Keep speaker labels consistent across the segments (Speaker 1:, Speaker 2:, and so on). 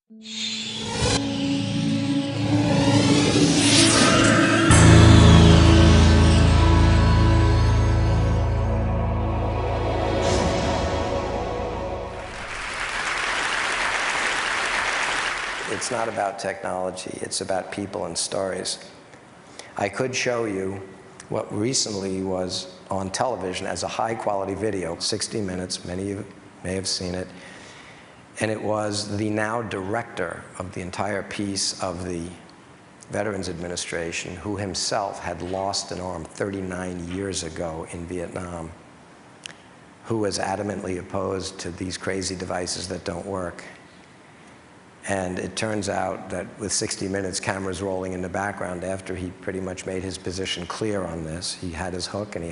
Speaker 1: It's not about technology, it's about people and stories. I could show you what recently was on television as a high-quality video, 60 minutes, many of you may have seen it, and it was the now director of the entire piece of the Veterans Administration, who himself had lost an arm 39 years ago in Vietnam, who was adamantly opposed to these crazy devices that don't work. And it turns out that with 60 Minutes, cameras rolling in the background after he pretty much made his position clear on this, he had his hook and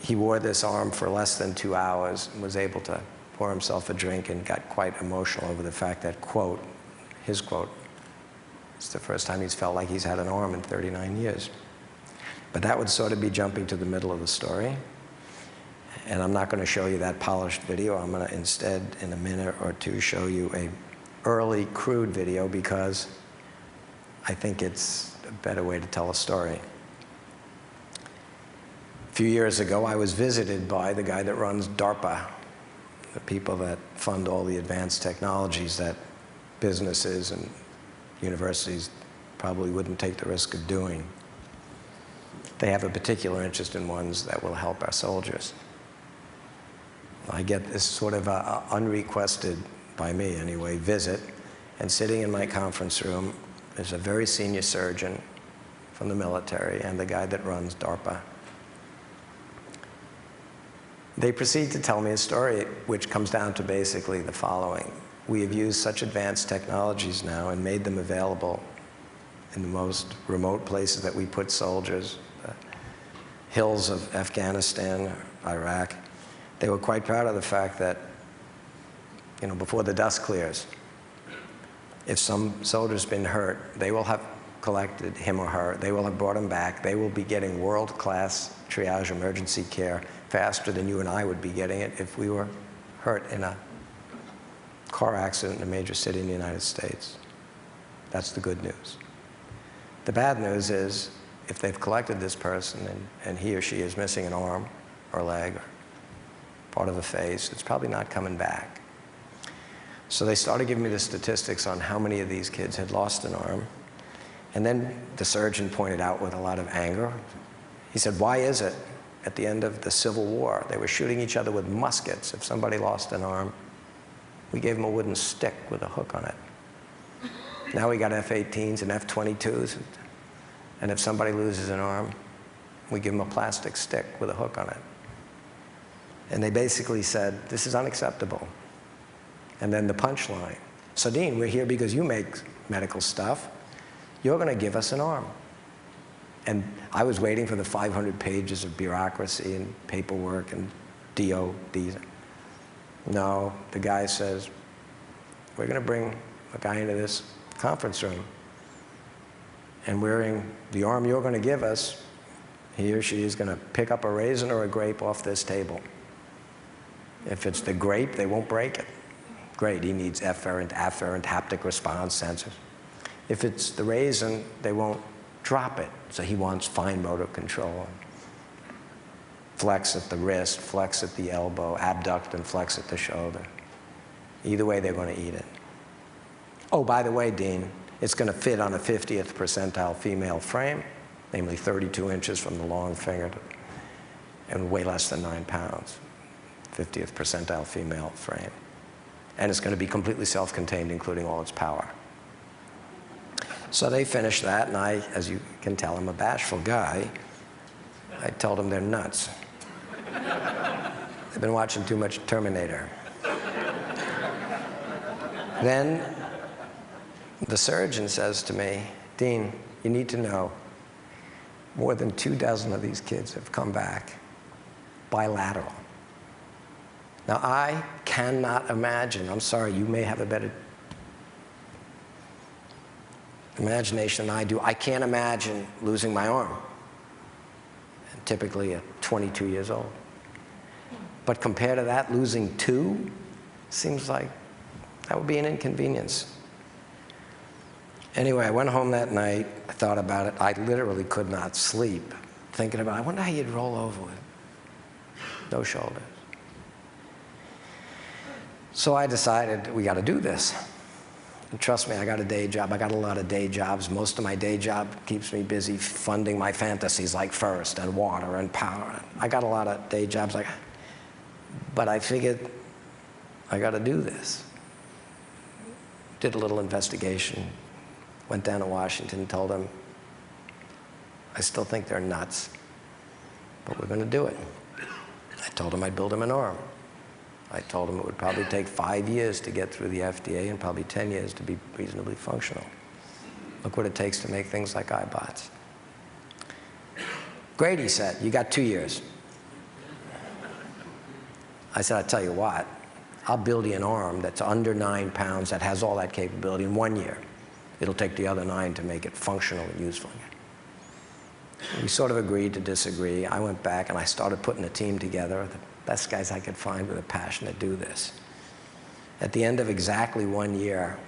Speaker 1: he wore this arm for less than 2 hours and was able to pour himself a drink and got quite emotional over the fact that, quote, his quote, it's the first time he's felt like he's had an arm in 39 years. But that would sort of be jumping to the middle of the story. And I'm not going to show you that polished video. I'm going to instead, in a minute or two, show you a early, crude video because I think it's a better way to tell a story. A few years ago, I was visited by the guy that runs DARPA, the people that fund all the advanced technologies that businesses and universities probably wouldn't take the risk of doing. They have a particular interest in ones that will help our soldiers. I get this sort of unrequested, by me anyway, visit, and sitting in my conference room is a very senior surgeon from the military and the guy that runs DARPA. They proceed to tell me a story which comes down to basically the following. We have used such advanced technologies now and made them available in the most remote places that we put soldiers, the hills of Afghanistan, Iraq. They were quite proud of the fact that, before the dust clears, if some soldier's been hurt, they will have collected him or her, they will have brought him back, they will be getting world-class triage emergency care faster than you and I would be getting it if we were hurt in a car accident in a major city in the United States. That's the good news. The bad news is, if they've collected this person and he or she is missing an arm or leg or part of a face, it's probably not coming back. So they started giving me the statistics on how many of these kids had lost an arm. And then the surgeon pointed out with a lot of anger, he said, why is it at the end of the Civil War, they were shooting each other with muskets. If somebody lost an arm, we gave them a wooden stick with a hook on it. Now we got F-18s and F-22s, and if somebody loses an arm, we give them a plastic stick with a hook on it. And they basically said, this is unacceptable. And then the punchline, so Dean, we're here because you make medical stuff. You're going to give us an arm. And I was waiting for the 500 pages of bureaucracy and paperwork and DODs. No, the guy says, we're going to bring a guy into this conference room. And wearing the arm you're going to give us, he or she is going to pick up a raisin or a grape off this table. If it's the grape, they won't break it. Great, he needs efferent, afferent, haptic response sensors. If it's the raisin, they won't drop it. So he wants fine motor control. Flex at the wrist, flex at the elbow, abduct and flex at the shoulder. Either way, they're going to eat it. Oh, by the way, Dean, it's going to fit on a 50th percentile female frame, namely 32 inches from the long finger and weigh less than 9 pounds. 50th percentile female frame. And it's going to be completely self-contained, including all its power. So they finished that, and I, as you can tell, I'm a bashful guy. I told them they're nuts. They've been watching too much Terminator. Then the surgeon says to me, Dean, you need to know, more than 24 of these kids have come back bilateral. Now, I cannot imagine, I'm sorry, you may have a better imagination than I do. I can't imagine losing my arm. I'm typically at 22 years old. But compared to that, losing 2 seems like That would be an inconvenience. Anyway, I went home that night. I thought about it. I literally could not sleep thinking about it. I wonder how you'd roll over with no shoulders. So I decided we got to do this. And trust me, I got a day job. I got a lot of day jobs. Most of my day job keeps me busy funding my fantasies like First and Water and Power. I got a lot of day jobs. But I figured I got to do this. Did a little investigation. Went down to Washington, told them, I still think they're nuts, but we're going to do it. I told them I'd build them an arm. I told them it would probably take 5 years to get through the FDA and probably 10 years to be reasonably functional. Look what it takes to make things like iBots. Great, he said, you got 2 years. I said, I'll tell you what, I'll build you an arm that's under 9 pounds that has all that capability in 1 year. It'll take the other 9 to make it functional and useful. We sort of agreed to disagree. I went back and I started putting a team together, the best guys I could find with a passion to do this. At the end of exactly 1 year,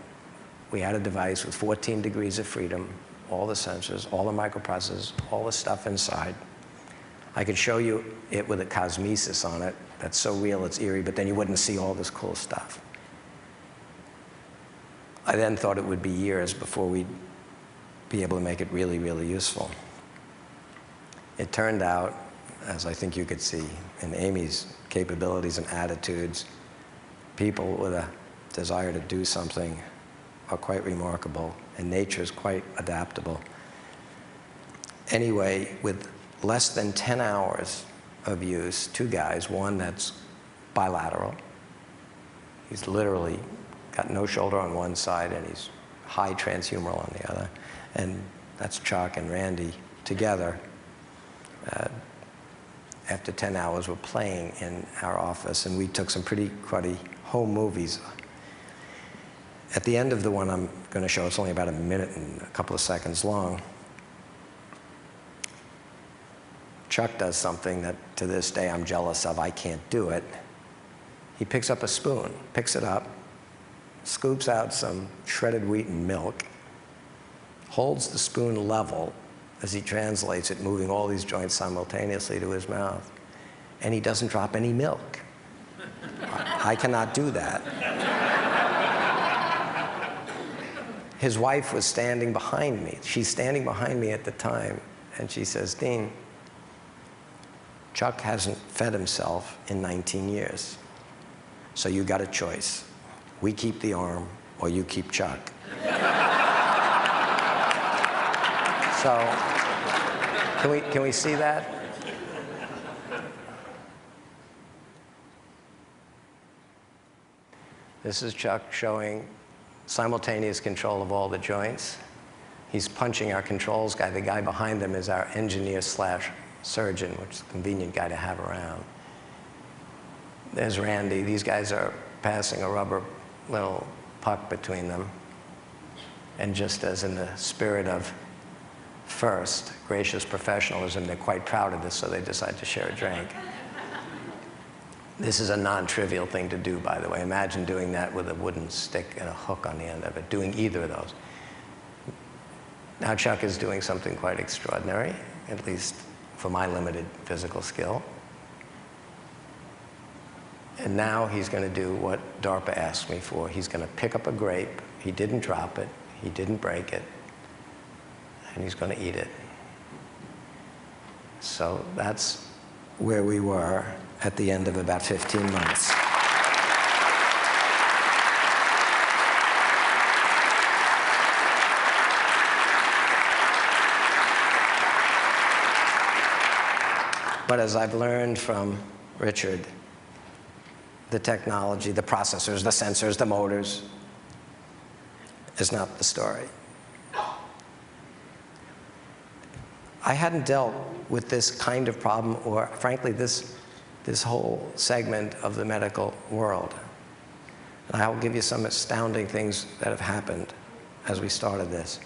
Speaker 1: we had a device with 14 degrees of freedom, all the sensors, all the microprocessors, all the stuff inside. I could show you it with a cosmesis on it that's so real it's eerie, but then you wouldn't see all this cool stuff. I then thought it would be years before we'd be able to make it really, really useful. It turned out, as I think you could see in Amy's capabilities and attitudes, people with a desire to do something are quite remarkable, and nature is quite adaptable. Anyway, with less than 10 hours of use, 2 guys, one that's bilateral, he's literally got no shoulder on one side and he's high transhumeral on the other, and that's Chuck and Randy together. After 10 hours, we're playing in our office, and we took some pretty cruddy home movies. At the end of the one I'm going to show, it's only about a minute and a couple of seconds long, Chuck does something that to this day I'm jealous of. I can't do it. He picks up a spoon, picks it up, scoops out some shredded wheat and milk, holds the spoon level as he translates it, moving all these joints simultaneously to his mouth, and he doesn't drop any milk. I cannot do that. His wife was standing behind me. She's standing behind me at the time, and she says, Dean, Chuck hasn't fed himself in 19 years, so you got a choice. We keep the arm, or you keep Chuck. So, can we see that? This is Chuck showing simultaneous control of all the joints. He's punching our controls guy. The guy behind him is our engineer/surgeon, which is a convenient guy to have around. There's Randy. These guys are passing a rubber little puck between them. And just as in the spirit of First, gracious professionalism, they're quite proud of this, so they decide to share a drink. This is a non-trivial thing to do, by the way. Imagine doing that with a wooden stick and a hook on the end of it, doing either of those. Now Chuck is doing something quite extraordinary, at least for my limited physical skill. And now he's going to do what DARPA asked me for. He's going to pick up a grape. He didn't drop it. He didn't break it. And he's going to eat it. So that's where we were at the end of about 15 months. But as I've learned from Richard, the technology, the processors, the sensors, the motors is not the story. I hadn't dealt with this kind of problem, or frankly, this whole segment of the medical world. And I'll give you some astounding things that have happened as we started this.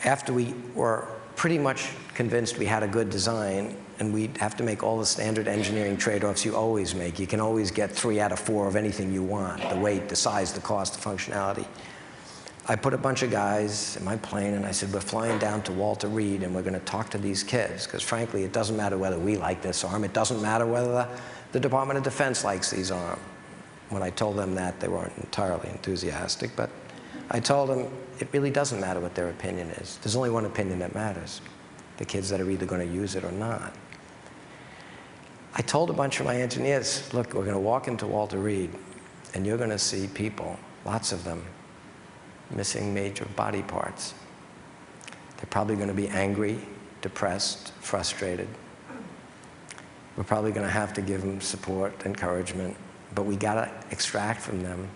Speaker 1: After we were pretty much convinced we had a good design, and we'd have to make all the standard engineering trade-offs you always make. You can always get 3 out of 4 of anything you want: the weight, the size, the cost, the functionality. I put a bunch of guys in my plane, and I said, we're flying down to Walter Reed, and we're going to talk to these kids, because frankly, it doesn't matter whether we like this arm. It doesn't matter whether the Department of Defense likes these arms. When I told them that, they weren't entirely enthusiastic, but I told them it really doesn't matter what their opinion is. There's only one opinion that matters: the kids that are either going to use it or not. I told a bunch of my engineers, look, we're going to walk into Walter Reed, and you're going to see people, lots of them, missing major body parts. They're probably going to be angry, depressed, frustrated. We're probably going to have to give them support, encouragement, but we got to extract from them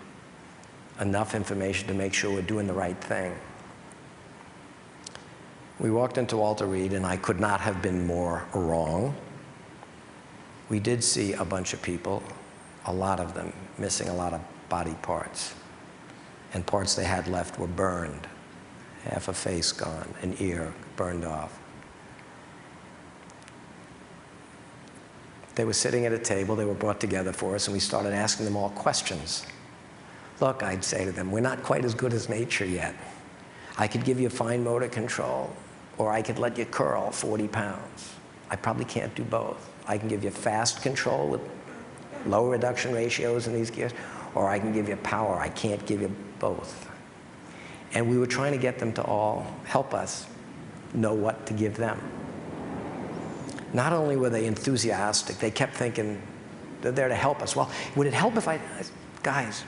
Speaker 1: enough information to make sure we're doing the right thing. We walked into Walter Reed, and I could not have been more wrong. We did see a bunch of people, a lot of them, missing a lot of body parts. And parts they had left were burned. Half a face gone, an ear burned off. They were sitting at a table, they were brought together for us, and we started asking them all questions. Look, I'd say to them, we're not quite as good as nature yet. I could give you fine motor control, or I could let you curl 40 pounds. I probably can't do both. I can give you fast control with low reduction ratios in these gears, or I can give you power. I can't give you both. And we were trying to get them to all help us know what to give them. Not only were they enthusiastic, they kept thinking they're there to help us. Well, would it help if guys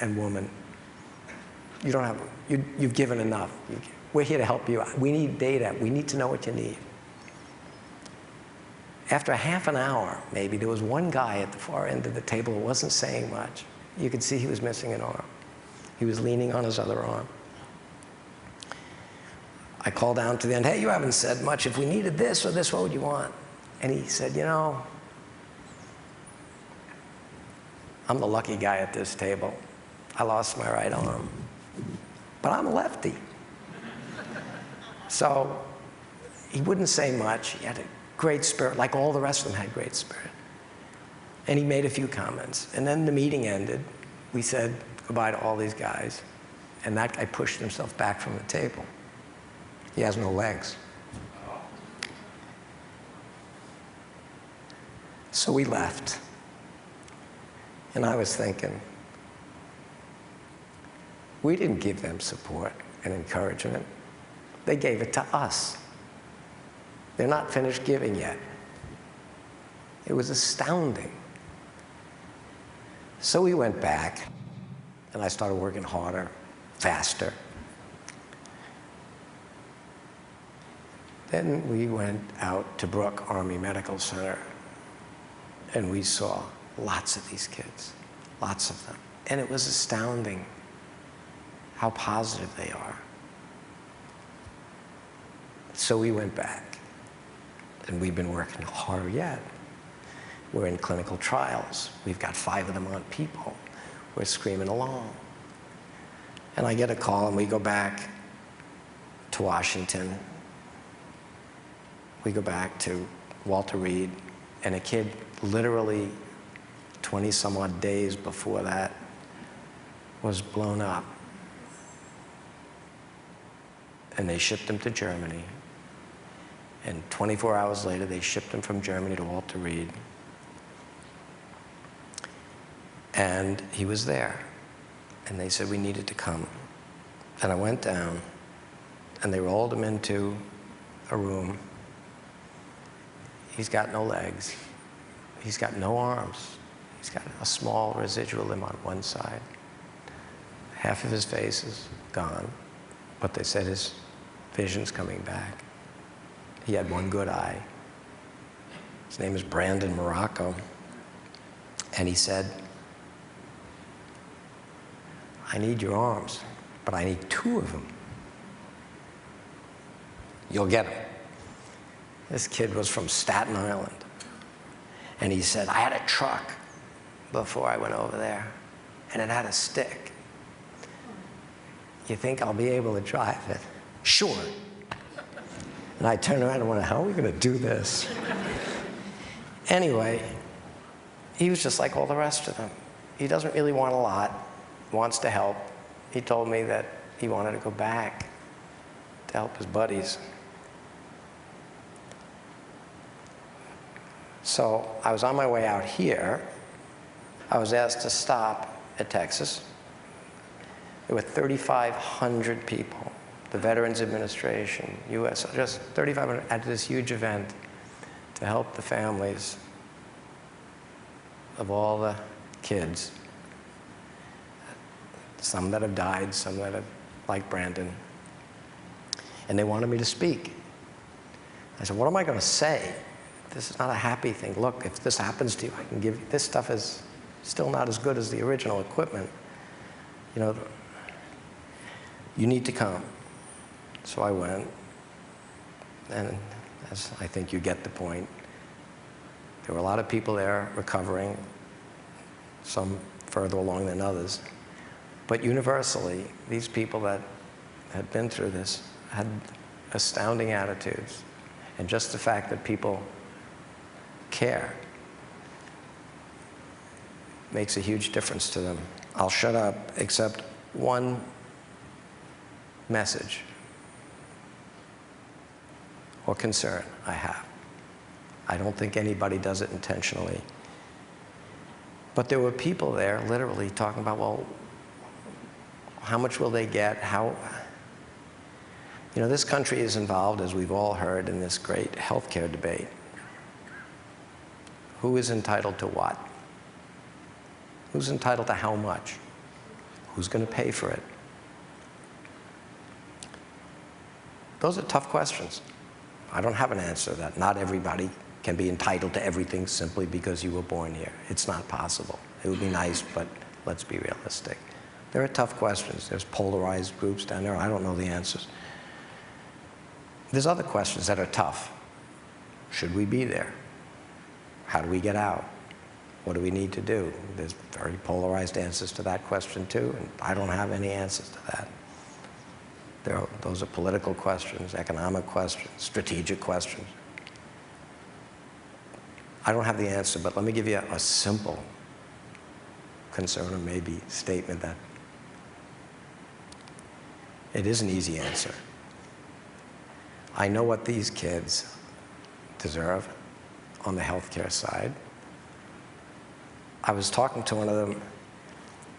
Speaker 1: and women, you don't have, you've given enough. We're here to help you. We need data. We need to know what you need. After half an hour, maybe, there was one guy at the far end of the table who wasn't saying much. You could see he was missing an arm. He was leaning on his other arm. I called down to the end, hey, you haven't said much. If we needed this or this, what would you want? And he said, you know, I'm the lucky guy at this table. I lost my right arm, but I'm a lefty. So he wouldn't say much. He had a great spirit, like all the rest of them had great spirit. And he made a few comments. And then the meeting ended. We said goodbye to all these guys. And that guy pushed himself back from the table. He has no legs. So we left. And I was thinking, we didn't give them support and encouragement. They gave it to us. They're not finished giving yet. It was astounding. So we went back, and I started working harder, faster. Then we went out to Brooke Army Medical Center, and we saw lots of these kids, lots of them. And it was astounding how positive they are. So we went back, and we've been working harder yet. We're in clinical trials. We've got 5 of them on people. We're screaming along. And I get a call, and we go back to Washington. We go back to Walter Reed, and a kid literally 20-some odd days before that was blown up. And they shipped him to Germany. And 24 hours later, they shipped him from Germany to Walter Reed. And he was there. And they said we needed to come. And I went down, and they rolled him into a room. He's got no legs. He's got no arms. He's got a small residual limb on one side. Half of his face is gone, but they said his vision's coming back. He had one good eye. His name is Brandon Morocco. And he said, I need your arms, but I need 2 of them. You'll get them. This kid was from Staten Island. And he said, I had a truck before I went over there, and it had a stick. You think I'll be able to drive it? Sure. And I turned around and went, how are we going to do this? Anyway, he was just like all the rest of them. He doesn't really want a lot, wants to help. He told me that he wanted to go back to help his buddies. So I was on my way out here. I was asked to stop at Texas. There were 3,500 people, the Veterans Administration, US, just 3,500 at this huge event to help the families of all the kids. Some that have died, some that have, like Brandon. And they wanted me to speak. I said, what am I going to say? This is not a happy thing. Look, if this happens to you, I can give you, this stuff is still not as good as the original equipment. You know, you need to come. So I went, and as I think you get the point, there were a lot of people there recovering, some further along than others. But universally, these people that had been through this had astounding attitudes. And just the fact that people care makes a huge difference to them. I'll shut up, except one message or concern I have. I don't think anybody does it intentionally. But there were people there literally talking about, well, how much will they get? How, you know, this country is involved, as we've all heard, in this great healthcare debate. Who is entitled to what? Who's entitled to how much? Who's going to pay for it? Those are tough questions. I don't have an answer to that. Not everybody can be entitled to everything simply because you were born here. It's not possible. It would be nice, but let's be realistic. There are tough questions. There's polarized groups down there. I don't know the answers. There's other questions that are tough. Should we be there? How do we get out? What do we need to do? There's very polarized answers to that question too, and I don't have any answers to that. Those are political questions, economic questions, strategic questions. I don't have the answer, but let me give you a simple concern or maybe statement that it is an easy answer. I know what these kids deserve on the healthcare side. I was talking to one of them,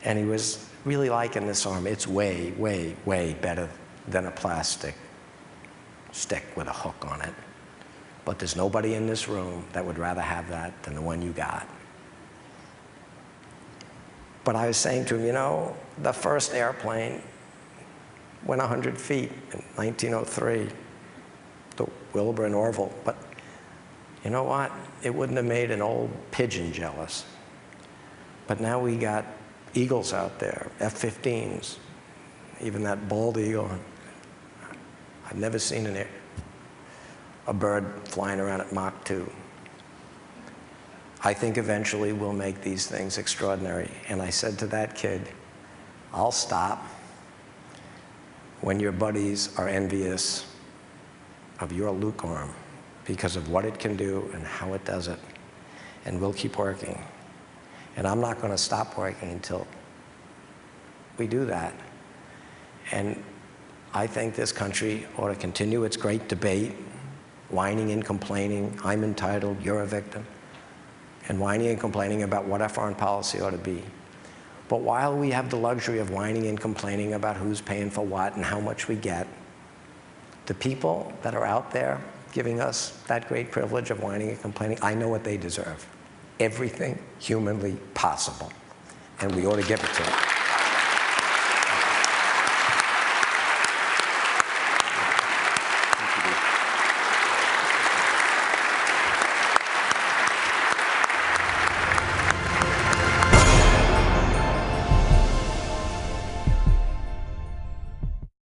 Speaker 1: and he was really liking this arm. It's way, way, way better than a plastic stick with a hook on it. But there's nobody in this room that would rather have that than the one you got. But I was saying to him, you know, the first airplane went 100 feet in 1903, the Wilbur and Orville. But you know what? It wouldn't have made an old pigeon jealous. But now we got eagles out there, F-15s, even that bald eagle. I've never seen a bird flying around at Mach 2. I think eventually we'll make these things extraordinary. And I said to that kid, I'll stop when your buddies are envious of your Luke arm because of what it can do and how it does it. And we'll keep working. And I'm not going to stop working until we do that. And I think this country ought to continue its great debate, whining and complaining, I'm entitled, you're a victim, and whining and complaining about what our foreign policy ought to be. But while we have the luxury of whining and complaining about who's paying for what and how much we get, the people that are out there giving us that great privilege of whining and complaining, I know what they deserve. Everything humanly possible. And we ought to give it to them.